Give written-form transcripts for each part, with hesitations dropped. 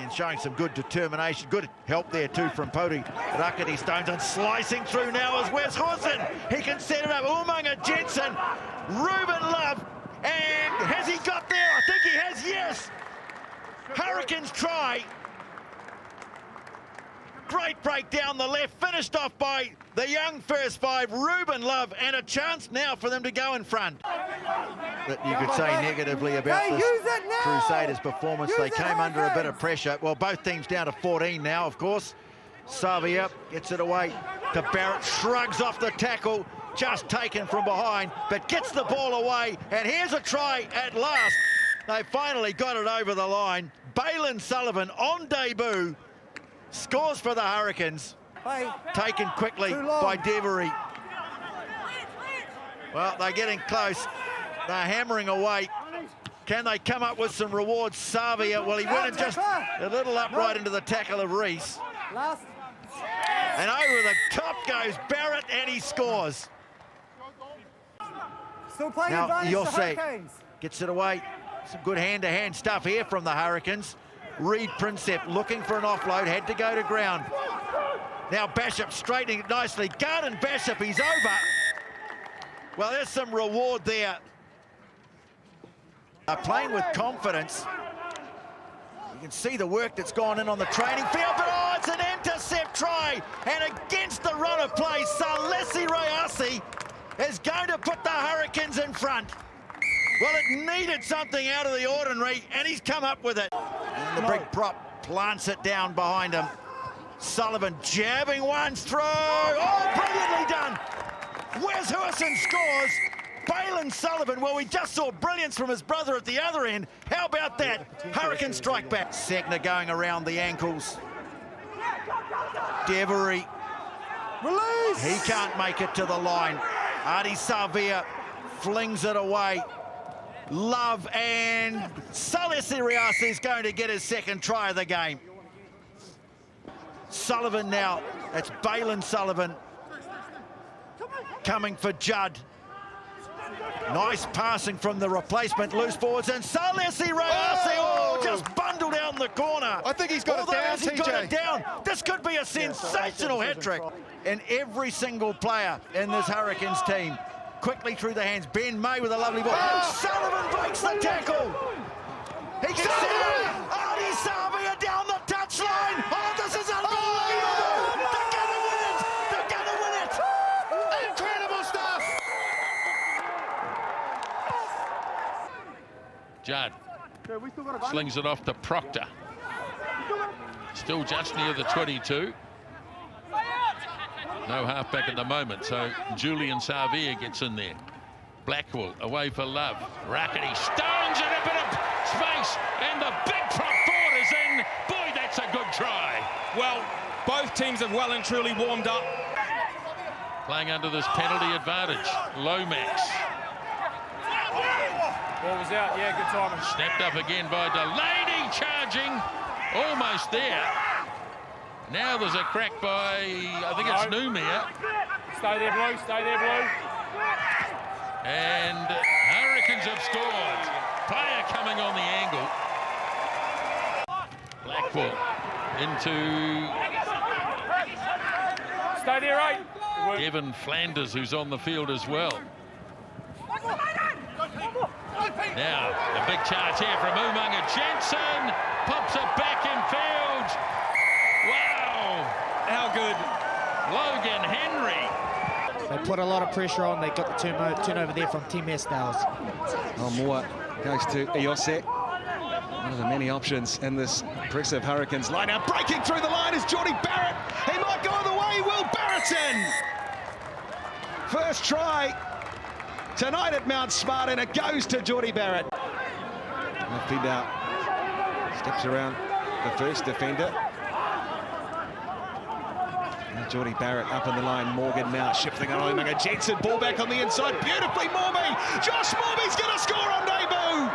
And showing some good determination. Good help there too from Poti Rakati Stones, and slicing through now is Wes Hawson. He can set it up. Umaga Jensen, Ruben Love, and has he got there? I think he has, yes. Hurricanes try. Great break down the left, finished off by the young first five, Ruben Love, and a chance now for them to go in front. That you could say negatively about this Crusaders performance. They came under a bit of pressure. Well, both teams down to 14 now, of course. Savia gets it away to Barrett, shrugs off the tackle, just taken from behind, but gets the ball away, and here's a try at last. They finally got it over the line. Balin Sullivan on debut scores for the Hurricanes. Taken quickly by Devery. Well, they're getting close. They're hammering away. Can they come up with some rewards? Savia, well, he went just a little upright into the tackle of Reese. And over the top goes Barrett, and he scores. Now, Yosei gets it away. Some good hand-to-hand stuff here from the Hurricanes. Reed Princep looking for an offload, had to go to ground. Now Bishop straightening it nicely. Garden Bishop, he's over. Well, there's some reward there. Playing with confidence. You can see the work that's gone in on the training field, but oh, it's an intercept try. And against the run of play, Salesi Rayasi is going to put the Hurricanes in front. Well, it needed something out of the ordinary, and he's come up with it. And the big prop plants it down behind him. Sullivan jabbing one through. Oh, brilliantly done. Wes Hawson scores. Balin Sullivan, well, we just saw brilliance from his brother at the other end. How about that? Hurricane strike back. Segner going around the ankles. Devery. Release. He can't make it to the line. Artie Savia flings it away. Love, and Salesi Rayasi is going to get his second try of the game. Sullivan now, that's Balin Sullivan coming for Judd. Nice passing from the replacement, loose forwards, and Salesi Rayasi, just bundled out in the corner. I think he's got it down, TJ. Got it down. This could be a sensational hat-trick. And every single player in this Hurricanes team quickly through the hands. Ben May with a lovely ball. Sullivan breaks the tackle. He can set it. Artie Savia down the touchline. Oh, this is unbelievable. They're going to win it. They're going to win it. Incredible stuff. Judd slings it off to Proctor. Still just near the 22. No halfback at the moment, so Julian Savia gets in there. Blackwell away for Love. Rakati stones in a bit of space, and the big prop forward is in. Boy, that's a good try. Well, both teams have well and truly warmed up. Playing under this penalty advantage. Lomax. Ball was out, yeah, good timing. Snapped up again by Delaney, charging. Almost there. Now there's a crack by, I think it's Numia. Stay there, Blue, stay there, Blue. And Hurricanes have scored. Player coming on the angle. Blackwell into... Stay there, right. Evan Flanders, who's on the field as well. Now, a big charge here from Umaga Jensen. Pops it back in field. Wow! How good. Logan Henry. They put a lot of pressure on. They got the turnover there from Team Styles. Oh, more goes to Iose. One of the many options in this impressive Hurricanes line-out. Breaking through the line is Geordie Barrett. He might go the way. Will Barrett's in. First try tonight at Mount Smart, and it goes to Geordie Barrett. Left feet out. Steps around the first defender. Geordie Barrett up in the line. Morgan now shifting on Umaga Jensen. Ball back on the inside. Beautifully, Morby. Josh Morby's going to score on debut.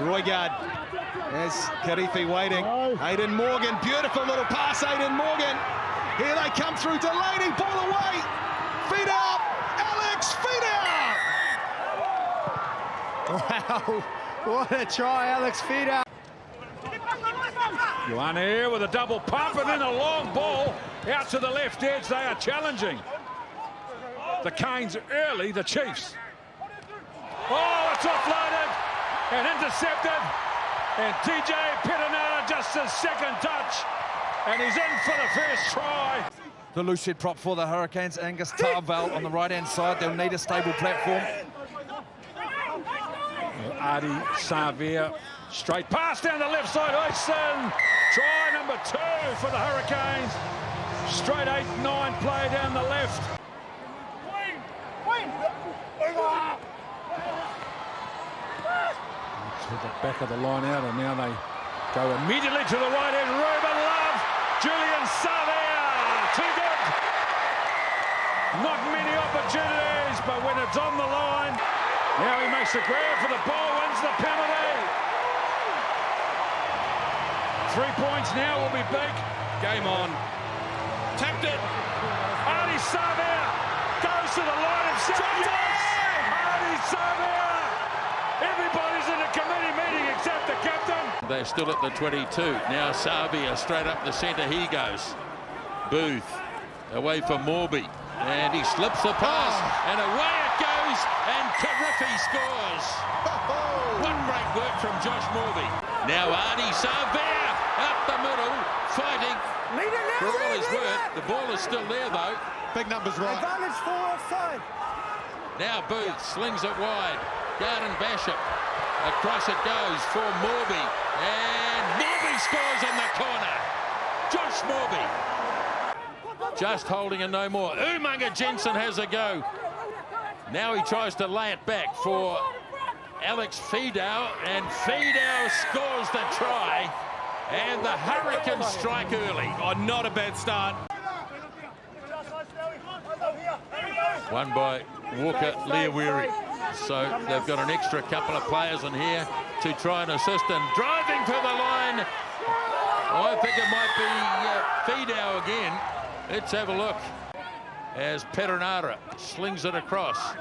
Roygard has Karifi waiting. Aidan Morgan. Beautiful little pass, Aidan Morgan. Here they come through. Delaney. Ball away. Feet out. Alex, feet out. Wow, what a try, Alex Fida. Joanna here with a double pump and then a long ball out to the left edge. They are challenging the Canes early, the Chiefs. Oh, it's offloaded and intercepted. And TJ Perenara just his second touch. And he's in for the first try. The loose head prop for the Hurricanes, Angus Tarval on the right-hand side. They'll need a stable platform. Adi Savia, straight pass down the left side. Oyson, try number 2 for the Hurricanes. Straight 8-9 play down the left. To the back of the line out, and now they go immediately to the right end. Ruben Love, Julian Savia, too good. Not many opportunities, but when it's on the line, now he makes the grab for the ball, wins the penalty. 3 points now will be big. Game on. Tapped it. Adi Savia goes to the line of yes! Adi Savia! Everybody's in a committee meeting except the captain. They're still at the 22. Now Savia straight up the centre. He goes. Booth away from Morby. And he slips the pass. And away it goes. And Karifi scores. What great work from Josh Morby. Now Adi Savia up the middle, fighting. For all his worth, the ball is still there though. Big numbers right. Advantage for offside. Now Booth slings it wide. Garden Bishop. Across it goes for Morby. And Morby scores in the corner. Josh Morby. Just holding and no more. Umaga Jensen has a go. Now he tries to lay it back for Alex Fidau. And Fidau scores the try. And the Hurricanes strike early. Oh, not a bad start. Won by Walker Leawiri. So they've got an extra couple of players in here to try and assist. And driving for the line, I think it might be Fidau again. Let's have a look as Perenara slings it across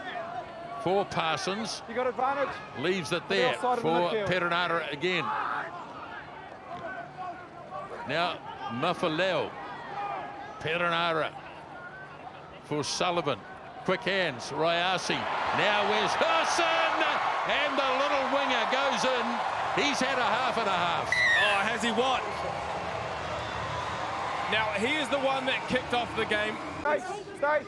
for Parsons. You got advantage. Leaves it there for Perenara again. Now Mafaleo. Perenara for Sullivan. Quick hands, Rayasi. Now where's Hurson? And the little winger goes in. He's had a half and a half. Oh, has he what? Now, he is the one that kicked off the game. Stay.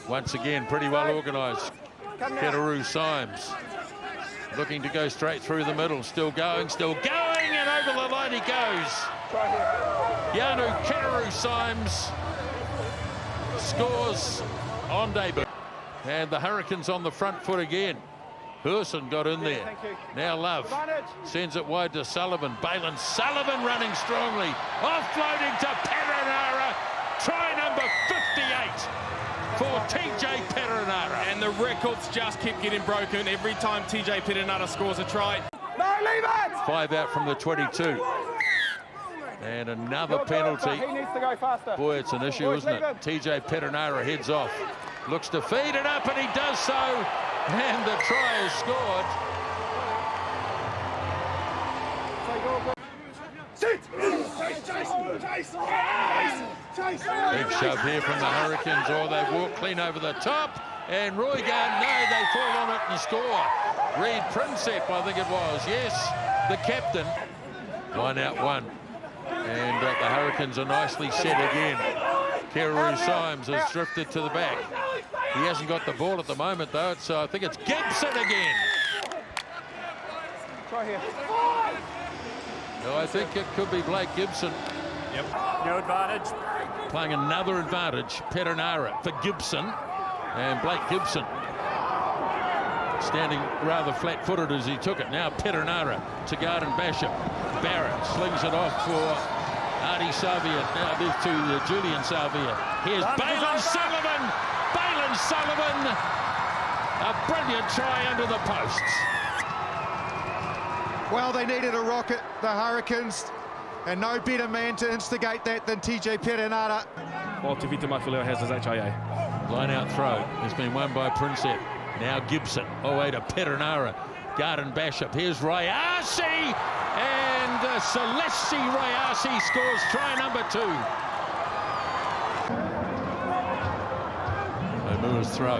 Once again, pretty well organised. Keteru Symes looking to go straight through the middle. Still going, and over the line he goes. Yanu Keteru Symes scores on debut. And the Hurricanes on the front foot again. Hurson got in there. Now Love sends it wide to Sullivan. Balin Sullivan running strongly. Offloading to Perenara. Try number 58 for TJ Perenara. And the records just keep getting broken every time TJ Perenara scores a try. No, leave it! 5 out from the 22. And another penalty. He needs to go faster. Boy, it's an issue, isn't it? TJ Perenara heads off. Looks to feed it up, and he does so. And the try is scored. Big shove here from the Hurricanes. Oh, they walk clean over the top. And Roy Garden, no, they fall on it and score. Reed Prinsep, I think it was. Yes, the captain. 1 out 1. And the Hurricanes are nicely set again. Keteru Symes has drifted to the back. He hasn't got the ball at the moment, though. So I think it's Gibson again. Try here. No, I think it could be Blake Gibson. Yep. No advantage. Playing another advantage. Perenara for Gibson. And Blake Gibson standing rather flat-footed as he took it. Now Perenara to Garden Bishop. Barrett slings it off for Adi Savia. Now this to Julian Savia. Here's Balin Sullivan. Balin Sullivan. A brilliant try under the posts. Well, they needed a rocket, the Hurricanes, and no better man to instigate that than TJ Perenara. Well, Tevita Mafileo has his HIA. Line out throw has been won by Prinsep. Now Gibson away to Perenara. Garden Bishop. Here's Rayasi, and Celeste Rayasi scores try number 2. Omua's throw,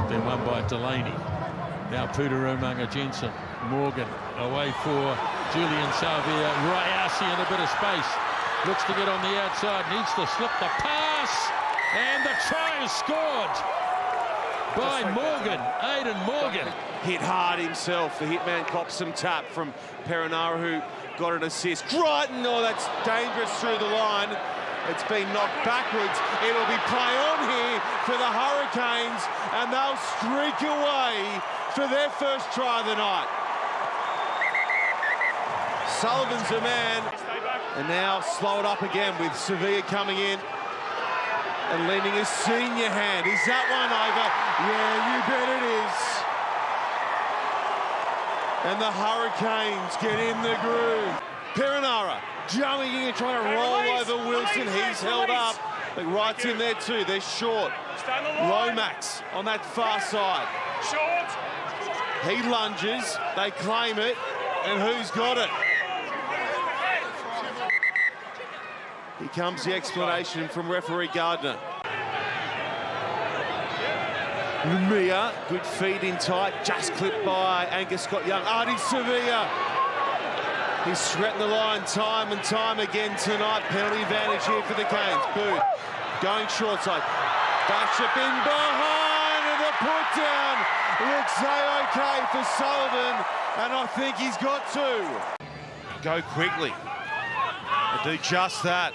then won by Delaney. Now Putarumanga Jensen. Morgan away for Julian Savia. Rayasi in a bit of space. Looks to get on the outside, needs to slip the pass, and the try is scored by Morgan, Aidan Morgan. Hit hard himself. The hitman cops some tap from Perenara, who got an assist. Crichton, oh, that's dangerous through the line. It's been knocked backwards. It'll be play on here for the Hurricanes, and they'll streak away for their first try of the night. Sullivan's a man, and now slow it up again with Sevilla coming in and lending a senior hand. Is that one over? Yeah, you bet it is. And the Hurricanes get in the groove. Perenara jumping in, trying to roll over Wilson. He's held up. But Wright's in there too. They're short. Lomax on that far side. He lunges. They claim it. And who's got it? Here comes the explanation from referee Gardner. Lumia, good feed in tight, just clipped by Angus Scott Young. Artie Sevilla, he's threatened the line time and time again tonight. Penalty advantage here for the Canes. Booth going short side. Bishop in behind, and the put down looks okay for Sullivan, and I think he's got to go quickly and do just that.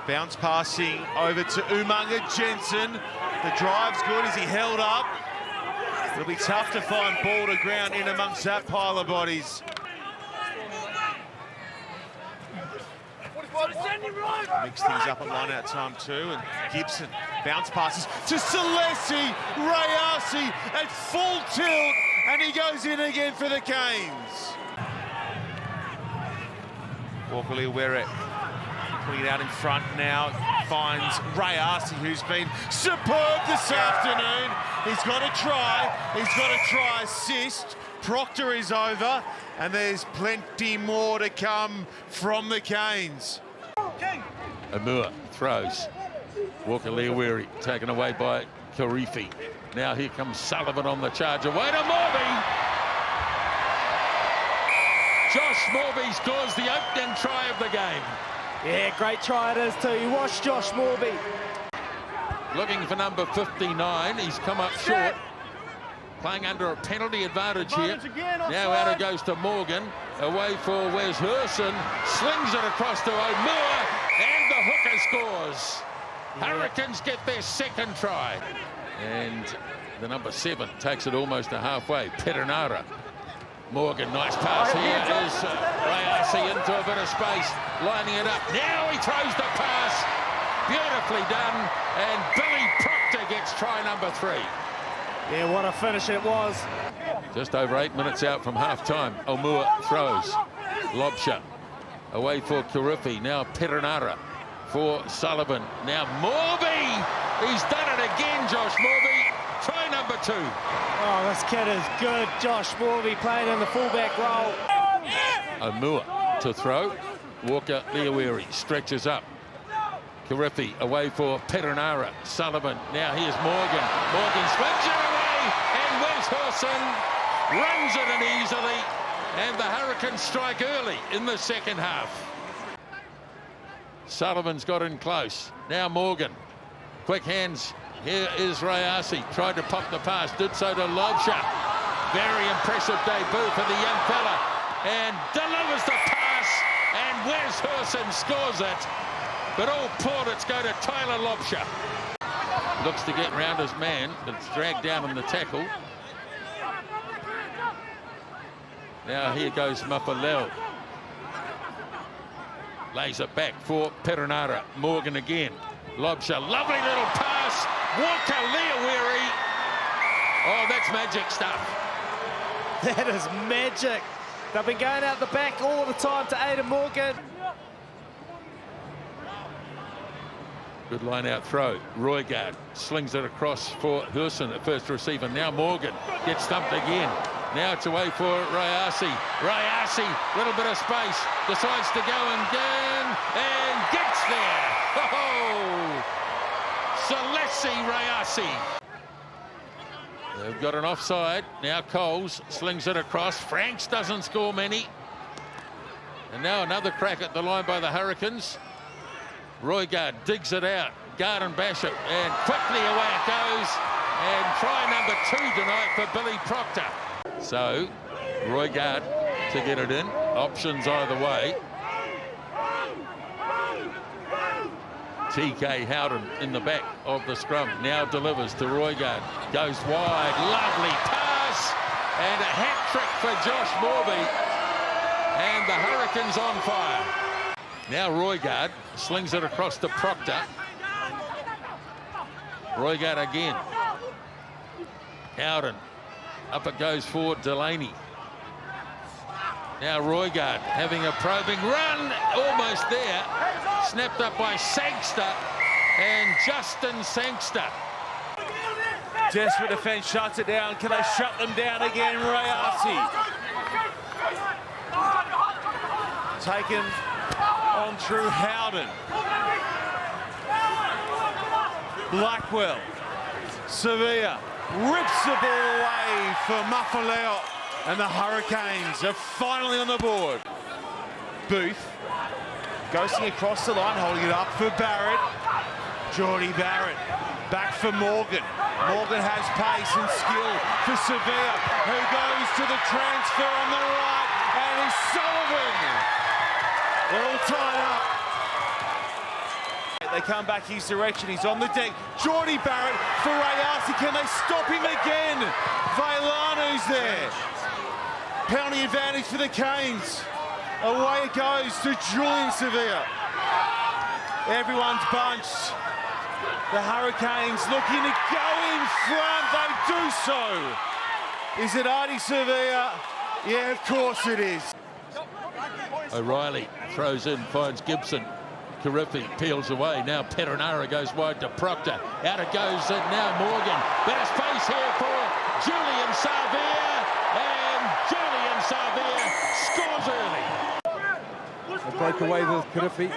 Bounce passing over to Umaga Jensen. The drive's good. Is he held up? It'll be tough to find ball to ground in amongst that pile of bodies. Mix things up at line out time too, and Gibson bounce passes to Celeste Rayasi at full tilt, and he goes in again for the Canes. Walker-Leawere putting it out in front now, finds Rayasi, who's been superb this afternoon. He's got a try assist. Proctor is over, and there's plenty more to come from the Canes. Omua throws. Walker-Leawere taken away by Karifi. Now here comes Sullivan on the charge. Away to Morby. Josh Morby scores the opening try of the game. Yeah, great try it is too. You watch Josh Morby. Looking for number 59. He's come up short. Playing under a penalty advantage here. Now out it goes to Morgan. Away for Wes Hurson. Slings it across to Omua. And the hooker scores. Yeah. Hurricanes get their second try. And the number 7 takes it almost to halfway. Perenara. Morgan, nice pass here. Is Rayasi into a bit of space, lining it up. Now he throws the pass. Beautifully done. And Billy Proctor gets try number 3. Yeah, what a finish it was. Just over 8 minutes out from half-time. Omua throws. Lobsher away for Karifi. Now Perenara for Sullivan. Now Morby. He's done it again, Josh Morby. Try number 2. Oh, this kid is good. Josh Morby playing in the fullback role. Omua to throw. Walker-Leawere stretches up. Karifi away for Perenara. Sullivan. Now here's Morgan. Morgan swings it away, and Wes Hurson runs it in easily, and the Hurricanes strike early in the second half. Sullivan's got in close. Now Morgan. Quick hands. Here is Rayasi. Tried to pop the pass. Did so to Lobsher. Very impressive debut for the young fella. And delivers the pass. And Wes Hurson scores it. But all plaudits go to Tyler Lobsher. Looks to get round his man. It's dragged down in the tackle. Now here goes Mafalel. Lays it back for Perenara. Morgan again. Lobsher. Lovely little pass. Walker-Leawere. Oh, that's magic stuff. That is magic. They've been going out the back all the time to Aidan Morgan. Good line out throw. Roygaard slings it across for Hurson at first receiver. Now Morgan gets thumped again. Now it's away for Rayasi. Rayasi, little bit of space, decides to go again and gets there. Oh, Celesi Rayasi. They've got an offside. Now Coles slings it across. Franks doesn't score many. And now another crack at the line by the Hurricanes. Roygaard digs it out. Garden Basham, and quickly away it goes. And try number 2 tonight for Billy Proctor. So Roygaard to get it in. Options either way. TK Howden in the back of the scrum. Now delivers to Roygaard. Goes wide. Lovely pass. And a hat-trick for Josh Morby. And the Hurricanes on fire. Now Roygaard slings it across to Proctor. Roygaard again. Howden. Up it goes for Delaney. Now Roygaard having a probing run. Almost there. Snapped up by Sangster. And Justin Sangster. Desperate defence shuts it down. Can they shut them down again? Rayasi. Taken on through Howden. Blackwell. Sevilla rips the ball away for Mafaleo. And the Hurricanes are finally on the board. Booth ghosting across the line, holding it up for Barrett. Geordie Barrett back for Morgan. Morgan has pace and skill for Sevilla, who goes to the transfer on the right, and is Sullivan. They're all tied up. They come back his direction. He's on the deck. Geordie Barrett for Rayasi. Can they stop him again? Vailanu's there. Penalty advantage for the Canes. Away it goes to Julian Sevilla. Everyone's bunched. The Hurricanes looking to go in front. They do so. Is it Artie Sevilla? Yeah, of course it is. O'Reilly throws in, finds Gibson. Kirifi peels away. Now Perenara goes wide to Proctor. Out it goes, and now Morgan. Better space here for Julian Savia. And Julian Savia scores early. They broke away with Kirifi.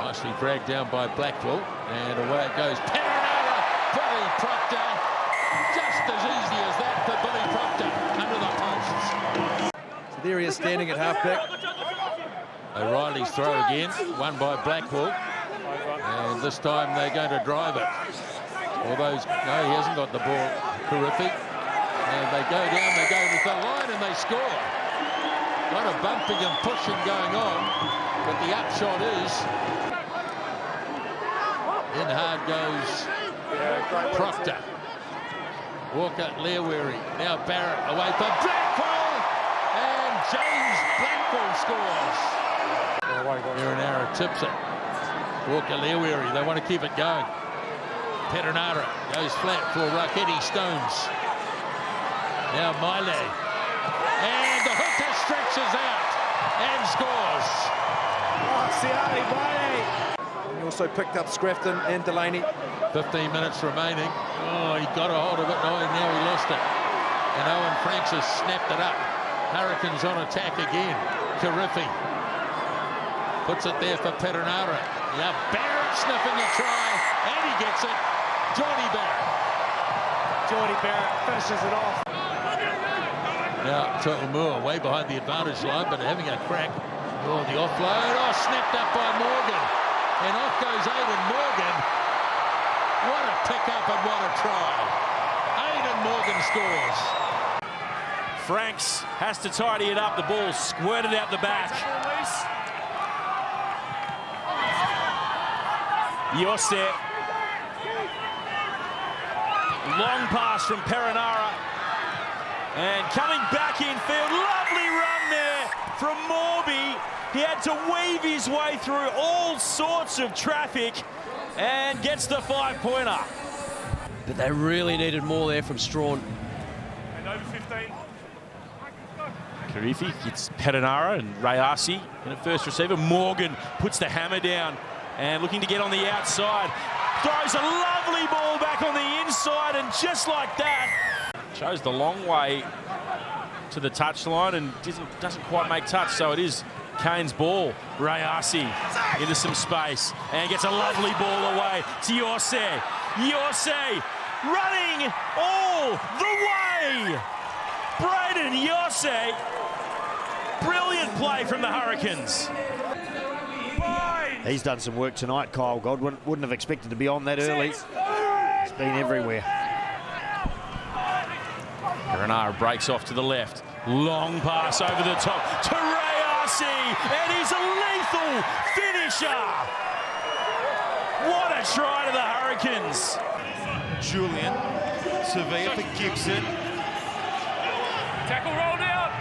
Nicely dragged down by Blackwell. And away it goes. Perenara, Billy Proctor. Just as easy as that for Billy Proctor. Under the posts. So there he is standing at halfback. O'Reilly's throw again, won by Blackwell, and this time they're going to drive it. Although, no, he hasn't got the ball. Terrific. And they go down, they go to the line, and they score. A lot of bumping and pushing going on, but the upshot is, in hard goes Proctor. Walker, Learweary, now Barrett away for Blackwell, and James Blackwell scores. Perenara tips it. Walker, Learweary, they want to keep it going. Perenara goes flat for Raketi Stones. Now Miley. And the hooker stretches out and scores. He also picked up Scrafton and Delaney. 15 minutes remaining. Oh, he got a hold of it. Oh, and now he lost it. And Owen Franks has snapped it up. Hurricanes on attack again. Kirifi puts it there for Perenara. Now Barrett sniffing a try, and he gets it. Geordie Barrett. Geordie Barrett finishes it off. Now Tu'umua way behind the advantage line, but having a crack. Oh, the offload. Oh, snapped up by Morgan. And off goes Aidan Morgan. What a pick-up and what a try. Aidan Morgan scores. Franks has to tidy it up. The ball squirted out the back. Yosef. Long pass from Perenara. And coming back in field. Lovely run there from Morby. He had to weave his way through all sorts of traffic and gets the 5-pointer. But they really needed more there from Strawn. And over 15. Kirifi gets Perenara and Rayasi in a first receiver. Morgan puts the hammer down And looking to get on the outside. Throws a lovely ball back on the inside, and just like that, chose the long way to the touchline and doesn't quite make touch, so it is Kane's ball. Rayasi into some space and gets a lovely ball away to Yosei. Yosei running all the way. Braden Yosei. Brilliant play from the Hurricanes. He's done some work tonight, Kyle Godwin. Wouldn't have expected to be on that early. He's been everywhere. Perenara breaks off to the left. Long pass over the top to Rayasi, and he's a lethal finisher. What a try to the Hurricanes. Julian, Sevilla for Gibson. Tackle rolled out.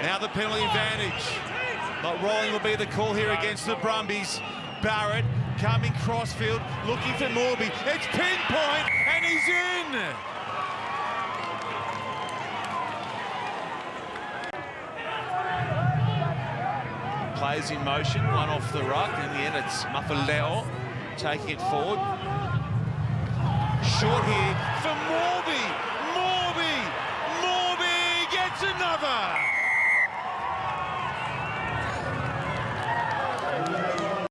Now the penalty advantage. But rolling will be the call here against the Brumbies. Barrett coming crossfield, looking for Morby. It's pinpoint, and he's in. Players in motion, one off the ruck. In the end, it's Mafaleo taking it forward. Short here for